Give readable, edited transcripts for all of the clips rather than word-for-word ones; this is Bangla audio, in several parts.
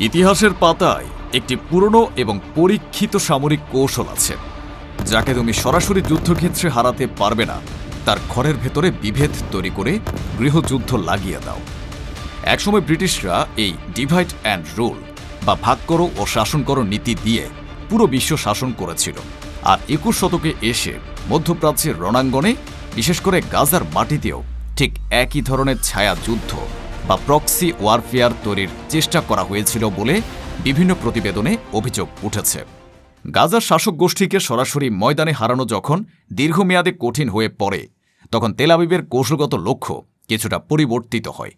ইতিহাসের পাতায় একটি পুরনো এবং পরীক্ষিত সামরিক কৌশল আছে, যাকে তুমি সরাসরি যুদ্ধক্ষেত্রে হারাতে পারবে না। তার ঘরের ভেতরে বিভেদ তৈরি করে গৃহযুদ্ধ লাগিয়ে দাও। একসময় ব্রিটিশরা এই ডিভাইড অ্যান্ড রুল বা ভাগ করো ও শাসন করো নীতি দিয়ে পুরো বিশ্ব শাসন করেছিল। আর 21 শতকে এসে মধ্যপ্রাচ্যের রণাঙ্গনে, বিশেষ করে গাজার মাটিতেও ঠিক একই ধরনের ছায়া যুদ্ধ বা প্রক্সি ওয়ারফেয়ার তৈরির চেষ্টা করা হয়েছিল বলে বিভিন্ন প্রতিবেদনে অভিযোগ উঠেছে। গাজার শাসক গোষ্ঠীকে সরাসরি ময়দানে হারানো যখন দীর্ঘমেয়াদে কঠিন হয়ে পড়ে, তখন তেল আবিবের কৌশলগত লক্ষ্য কিছুটা পরিবর্তিত হয়।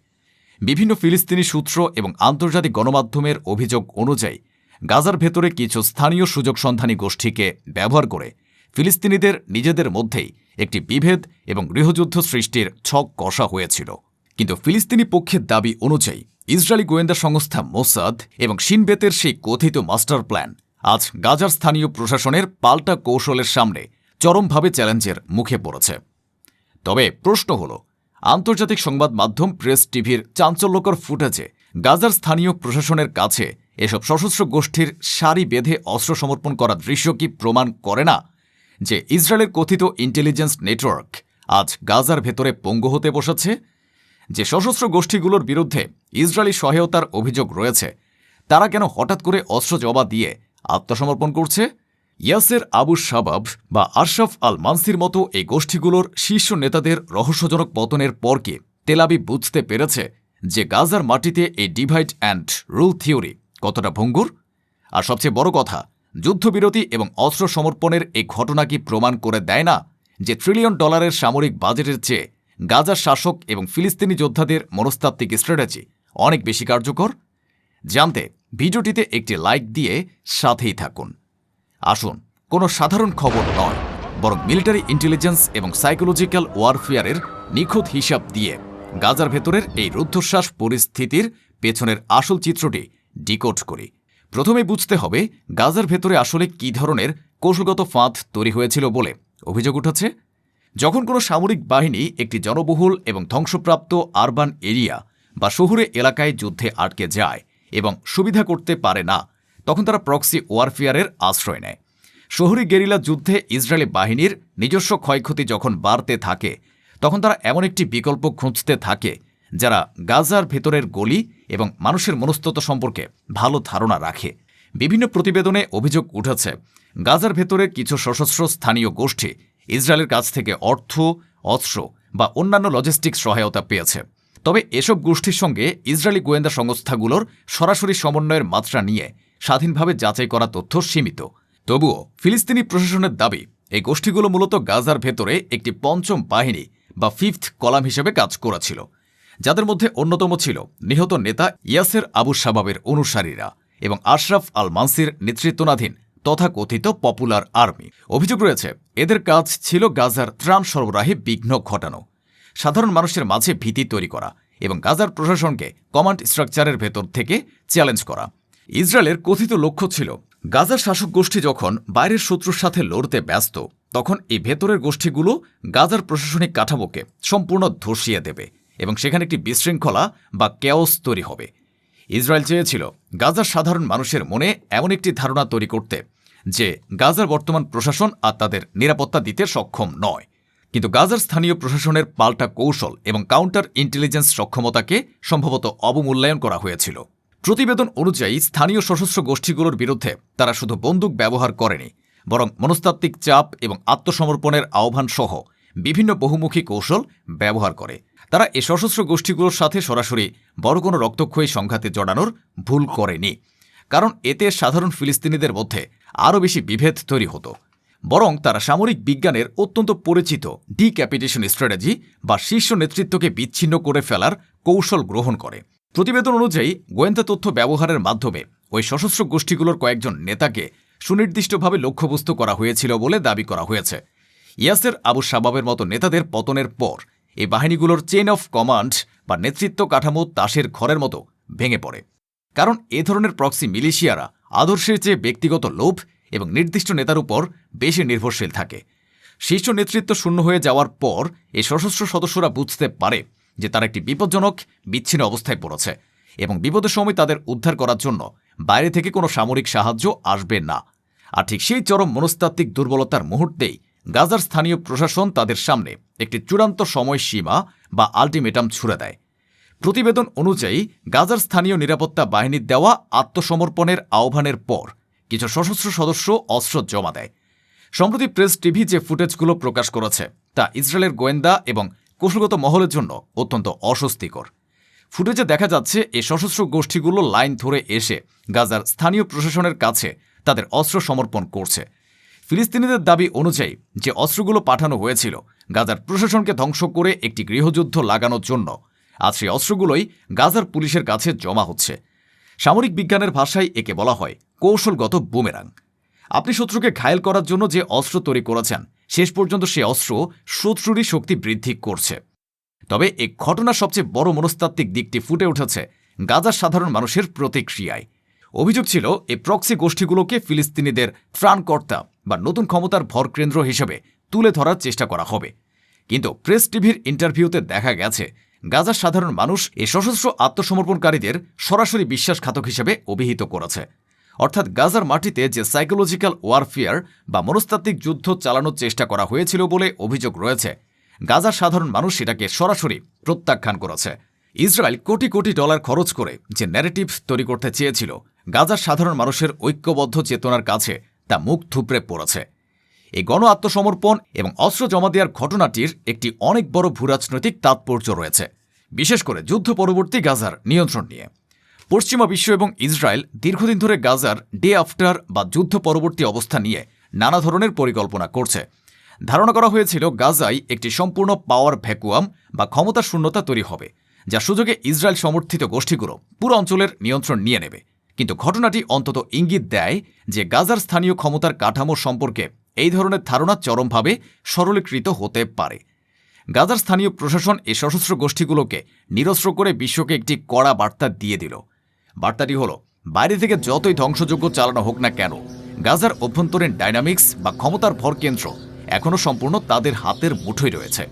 বিভিন্ন ফিলিস্তিনি সূত্র এবং আন্তর্জাতিক গণমাধ্যমের অভিযোগ অনুযায়ী গাজার ভেতরে কিছু স্থানীয় সুযোগ সন্ধানী গোষ্ঠীকে ব্যবহার করে ফিলিস্তিনিদের নিজেদের মধ্যেই একটি বিভেদ এবং গৃহযুদ্ধ সৃষ্টির ছক কষা হয়েছিল। কিন্তু ফিলিস্তিনি পক্ষের দাবি অনুযায়ী ইসরায়েলি গোয়েন্দা সংস্থা মোসাদ এবং শিন বেতের সেই কথিত মাস্টার প্ল্যান আজ গাজার স্থানীয় প্রশাসনের পাল্টা কৌশলের সামনে চরমভাবে চ্যালেঞ্জের মুখে পড়েছে। তবে প্রশ্ন হল, আন্তর্জাতিক সংবাদ মাধ্যম প্রেস টিভির চাঞ্চল্যকর ফুটেজে গাজার স্থানীয় প্রশাসনের কাছে এসব সশস্ত্র গোষ্ঠীর সারি বেঁধে অস্ত্র সমর্পণ করার দৃশ্য কি প্রমাণ করে না যে ইসরায়েলের কথিত ইন্টেলিজেন্স নেটওয়ার্ক আজ গাজার ভেতরে পঙ্গু হতে বসেছে? যে সশস্ত্র গোষ্ঠীগুলোর বিরুদ্ধে ইসরায়েলি সহায়তার অভিযোগ রয়েছে, তারা কেন হঠাৎ করে অস্ত্র জমা দিয়ে আত্মসমর্পণ করছে? ইয়াসের আবু শাবাব বা আশরাফ আল মানসির মতো এই গোষ্ঠীগুলোর শীর্ষ নেতাদের রহস্যজনক পতনের পরকে তেল আবিব বুঝতে পেরেছে যে গাজার মাটিতে এই ডিভাইড অ্যান্ড রুল থিওরি কতটা ভঙ্গুর। আর সবচেয়ে বড় কথা, যুদ্ধবিরতি এবং অস্ত্র সমর্পণের এই ঘটনা কি প্রমাণ করে দেয় না যে $1 ট্রিলিয়ন সামরিক বাজেটের চেয়ে গাজার শাসক এবং ফিলিস্তিনি যোদ্ধাদের মনস্তাত্ত্বিক স্ট্র্যাটেজি অনেক বেশি কার্যকর? জানতে ভিডিওটিতে একটি লাইক দিয়ে সাথেই থাকুন। আসুন, কোনো সাধারণ খবর নয়, বরং মিলিটারি ইন্টেলিজেন্স এবং সাইকোলজিক্যাল ওয়ারফেয়ারের নিখুঁত হিসাব দিয়ে গাজার ভেতরের এই রুদ্ধশ্বাস পরিস্থিতির পেছনের আসল চিত্রটি ডিকোড করি। প্রথমে বুঝতে হবে গাজার ভেতরে আসলে কী ধরনের কৌশলগত ফাঁদ তৈরি হয়েছিল বলে অভিযোগ উঠেছে। যখন কোনো সামরিক বাহিনী একটি জনবহুল এবং ধ্বংসপ্রাপ্ত আরবান এরিয়া বা শহুরে এলাকায় যুদ্ধে আটকে যায় এবং সুবিধা করতে পারে না, তখন তারা প্রক্সি ওয়ারফেয়ারের আশ্রয় নেয়। শহুরে গেরিলা যুদ্ধে ইসরায়েলি বাহিনীর নিজস্ব ক্ষয়ক্ষতি যখন বাড়তে থাকে, তখন তারা এমন একটি বিকল্প খুঁজতে থাকে যারা গাজার ভেতরের গলি এবং মানুষের মনস্তত্ত্ব সম্পর্কে ভালো ধারণা রাখে। বিভিন্ন প্রতিবেদনে অভিযোগ উঠেছে গাজার ভেতরের কিছু সশস্ত্র স্থানীয় গোষ্ঠী ইসরায়েলের কাছ থেকে অর্থ, অস্ত্র বা অন্যান্য লজিস্টিক্স সহায়তা পেয়েছে। তবে এসব গোষ্ঠীর সঙ্গে ইসরায়েলি গোয়েন্দা সংস্থাগুলোর সরাসরি সমন্বয়ের মাত্রা নিয়ে স্বাধীনভাবে যাচাই করা তথ্য সীমিত। তবুও ফিলিস্তিনি প্রশাসনের দাবি এই গোষ্ঠীগুলো মূলত গাজার ভেতরে একটি পঞ্চম বাহিনী বা ফিফথ কলাম হিসেবে কাজ করেছিল, যাদের মধ্যে অন্যতম ছিল নিহত নেতা ইয়াসের আবু শাবাবের অনুসারীরা এবং আশরাফ আল মানসির নেতৃত্বাধীন তথাকথিত পপুলার আর্মি। অভিযোগ রয়েছে এদের কাজ ছিল গাজার ত্রাণ সরবরাহে বিঘ্ন ঘটানো, সাধারণ মানুষের মাঝে ভীতি তৈরি করা এবং গাজার প্রশাসনকে কমান্ড স্ট্রাকচারের ভেতর থেকে চ্যালেঞ্জ করা। ইসরায়েলের কথিত লক্ষ্য ছিল গাজার শাসক গোষ্ঠী যখন বাইরের শত্রুর সাথে লড়তে ব্যস্ত, তখন এই ভেতরের গোষ্ঠীগুলো গাজার প্রশাসনিক কাঠামোকে সম্পূর্ণ ধসিয়ে দেবে এবং সেখানে একটি বিশৃঙ্খলা বা কেওস তৈরি হবে। ইসরায়েল চেয়েছিল গাজার সাধারণ মানুষের মনে এমন একটি ধারণা তৈরি করতে যে গাজার বর্তমান প্রশাসন আর তাদের নিরাপত্তা দিতে সক্ষম নয়। কিন্তু গাজার স্থানীয় প্রশাসনের পাল্টা কৌশল এবং কাউন্টার ইন্টেলিজেন্স সক্ষমতাকে সম্ভবত অবমূল্যায়ন করা হয়েছিল। প্রতিবেদন অনুযায়ী স্থানীয় সশস্ত্র গোষ্ঠীগুলোর বিরুদ্ধে তারা শুধু বন্দুক ব্যবহার করেনি, বরং মনস্তাত্ত্বিক চাপ এবং আত্মসমর্পণের আহ্বান সহ বিভিন্ন বহুমুখী কৌশল ব্যবহার করে। তারা এই সশস্ত্র গোষ্ঠীগুলোর সাথে সরাসরি বড় কোনো রক্তক্ষয়ী সংঘাতে জড়ানোর ভুল করেনি, কারণ এতে সাধারণ ফিলিস্তিনিদের মধ্যে আরও বেশি বিভেদ তৈরি হতো। বরং তারা সামরিক বিজ্ঞানের অত্যন্ত পরিচিত ডিক্যাপিটেশন স্ট্র্যাটেজি বা শীর্ষ নেতৃত্বকে বিচ্ছিন্ন করে ফেলার কৌশল গ্রহণ করে। প্রতিবেদন অনুযায়ী গোয়েন্দা তথ্য ব্যবহারের মাধ্যমে ওই সশস্ত্র গোষ্ঠীগুলোর কয়েকজন নেতাকে সুনির্দিষ্টভাবে লক্ষ্যবস্তু করা হয়েছিল বলে দাবি করা হয়েছে। ইয়াসের আবু শাবাবের মতো নেতাদের পতনের পর এই বাহিনীগুলোর চেইন অফ কমান্ড বা নেতৃত্ব কাঠামো তাসের ঘরের মতো ভেঙে পড়ে, কারণ এ ধরনের প্রক্সি মিলিশিয়ারা আদর্শের চেয়ে ব্যক্তিগত লোভ এবং নির্দিষ্ট নেতার উপর বেশি নির্ভরশীল থাকে। শীর্ষ নেতৃত্ব শূন্য হয়ে যাওয়ার পর এই সশস্ত্র সদস্যরা বুঝতে পারে যে তারা একটি বিপজ্জনক বিচ্ছিন্ন অবস্থায় পড়েছে এবং বিপদের সময় তাদের উদ্ধার করার জন্য বাইরে থেকে কোনো সামরিক সাহায্য আসবে না। আর ঠিক সেই চরম মনস্তাত্ত্বিক দুর্বলতার মুহূর্তেই গাজার স্থানীয় প্রশাসন তাদের সামনে একটি চূড়ান্ত সময়সীমা বা আল্টিমেটাম ছুড়ে দেয়। প্রতিবেদন অনুযায়ী গাজার স্থানীয় নিরাপত্তা বাহিনীর দেওয়া আত্মসমর্পণের আহ্বানের পর কিছু সশস্ত্র সদস্য অস্ত্র জমা দেয়। সম্প্রতি প্রেস টিভি যে ফুটেজগুলো প্রকাশ করেছে তা ইসরায়েলের গোয়েন্দা এবং কৌশলগত মহলের জন্য অত্যন্ত অস্বস্তিকর। ফুটেজে দেখা যাচ্ছে এই সশস্ত্র গোষ্ঠীগুলো লাইন ধরে এসে গাজার স্থানীয় প্রশাসনের কাছে তাদের অস্ত্র সমর্পণ করছে। ফিলিস্তিনিদের দাবি অনুযায়ী যে অস্ত্রগুলো পাঠানো হয়েছিল গাজার প্রশাসনকে ধ্বংস করে একটি গৃহযুদ্ধ লাগানোর জন্য, আজ সেই অস্ত্রগুলোই গাজার পুলিশের কাছে জমা হচ্ছে। সামরিক বিজ্ঞানের ভাষায় একে বলা হয় কৌশলগত বুমেরাং। আপনি শত্রুকে ঘায়েল করার জন্য যে অস্ত্র তৈরি করেছেন, শেষ পর্যন্ত সে অস্ত্র শত্রুরই শক্তি বৃদ্ধি করছে। তবে এই ঘটনার সবচেয়ে বড় মনস্তাত্ত্বিক দিকটি ফুটে উঠেছে গাজার সাধারণ মানুষের প্রতিক্রিয়ায়। অভিযোগ ছিল এই প্রক্সি গোষ্ঠীগুলোকে ফিলিস্তিনিদের ত্রাণকর্তা বা নতুন ক্ষমতার ভরকেন্দ্র হিসেবে তুলে ধরার চেষ্টা করা হবে। কিন্তু প্রেস টিভির ইন্টারভিউতে দেখা গেছে গাজার সাধারণ মানুষ এই সশস্ত্র আত্মসমর্পণকারীদের সরাসরি বিশ্বাসঘাতক হিসেবে অভিহিত করেছে। অর্থাৎ গাজার মাটিতে যে সাইকোলজিক্যাল ওয়ারফেয়ার বা মনস্তাত্ত্বিক যুদ্ধ চালানোর চেষ্টা করা হয়েছিল বলে অভিযোগ রয়েছে, গাজার সাধারণ মানুষ সেটাকে সরাসরি প্রত্যাখ্যান করেছে। ইসরায়েল কোটি কোটি ডলার খরচ করে যে ন্যারেটিভ তৈরি করতে চেয়েছিল গাজার সাধারণ মানুষের ঐক্যবদ্ধ চেতনার কাছে তা মুখ থুবড়ে পড়েছে। এই গণ আত্মসমর্পণ এবং অস্ত্র জমা দেওয়ার ঘটনাটির একটি অনেক বড় ভূরাজনৈতিক তাৎপর্য রয়েছে, বিশেষ করে যুদ্ধ পরবর্তী গাজার নিয়ন্ত্রণ নিয়ে। পশ্চিমা বিশ্ব এবং ইসরায়েল দীর্ঘদিন ধরে গাজার ডে আফটার বা যুদ্ধ পরবর্তী অবস্থা নিয়ে নানা ধরনের পরিকল্পনা করছে। ধারণা করা হয়েছিল গাজায় একটি সম্পূর্ণ পাওয়ার ভ্যাকুয়াম বা ক্ষমতা শূন্যতা তৈরি হবে, যা সুযোগে ইসরায়েল সমর্থিত গোষ্ঠীগুলো পুরো অঞ্চলের নিয়ন্ত্রণ নিয়ে নেবে। কিন্তু ঘটনাটি অন্তত ইঙ্গিত দেয় যে গাজার স্থানীয় ক্ষমতার কাঠামো সম্পর্কে এই ধরনের ধারণা চরমভাবে সরলীকৃত হতে পারে। গাজার স্থানীয় প্রশাসন এই সশস্ত্র গোষ্ঠীগুলোকে নিরস্ত্র করে বিশ্বকে একটি কড়া বার্তা দিয়ে দিল। বার্তাটি হল, বাইরে থেকে যতই ধ্বংসযজ্ঞ চালানো হোক না কেন, গাজার অভ্যন্তরীণ ডাইনামিক্স বা ক্ষমতার ভরকেন্দ্র এখনও সম্পূর্ণ তাদের হাতের মুঠোয় রয়েছে।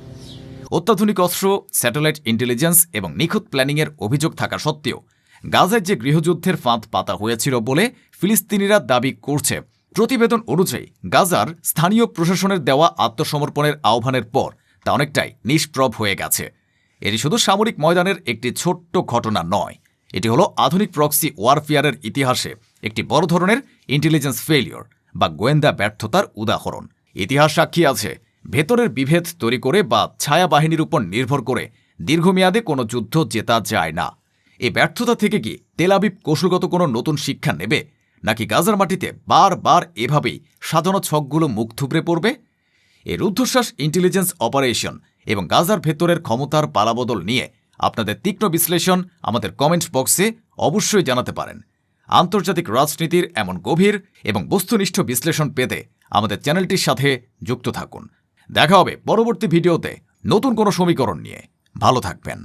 অত্যাধুনিক অস্ত্র, স্যাটেলাইট ইন্টেলিজেন্স এবং নিখুঁত প্ল্যানিংয়ের অভিযোগ থাকা সত্ত্বেও গাজায় যে গৃহযুদ্ধের ফাঁদ পাতা হয়েছিল বলে ফিলিস্তিনিরা দাবি করছে, প্রতিবেদন অনুযায়ী গাজার স্থানীয় প্রশাসনের দেওয়া আত্মসমর্পণের আহ্বানের পর তা অনেকটাই নিষ্প্রভ হয়ে গেছে। এটি শুধু সামরিক ময়দানের একটি ছোট্ট ঘটনা নয়, এটি হলো আধুনিক প্রক্সি ওয়ারফেয়ারের ইতিহাসে একটি বড় ধরনের ইন্টেলিজেন্স ফেলিওর বা গোয়েন্দা ব্যর্থতার উদাহরণ। ইতিহাস সাক্ষী আছে, ভেতরের বিভেদ তৈরি করে বা ছায়া বাহিনীর উপর নির্ভর করে দীর্ঘমেয়াদে কোনো যুদ্ধ জেতা যায় না। এই ব্যর্থতা থেকে কি তেল আবিব কৌশলগত কোনো নতুন শিক্ষা নেবে, নাকি গাজার মাটিতে বারবার এভাবেই সাজানো ছকগুলো মুখ থুবড়ে পড়বে? এই রুদ্ধশ্বাস ইন্টেলিজেন্স অপারেশন এবং গাজার ভেতরের ক্ষমতার পালাবদল নিয়ে আপনাদের তীক্ষ্ণ বিশ্লেষণ আমাদের কমেন্ট বক্সে অবশ্যই জানাতে পারেন। আন্তর্জাতিক রাজনীতির এমন গভীর এবং বস্তুনিষ্ঠ বিশ্লেষণ পেতে আমাদের চ্যানেলটির সাথে যুক্ত থাকুন। দেখা হবে পরবর্তী ভিডিওতে নতুন কোনো সমীকরণ নিয়ে। ভালো থাকবেন।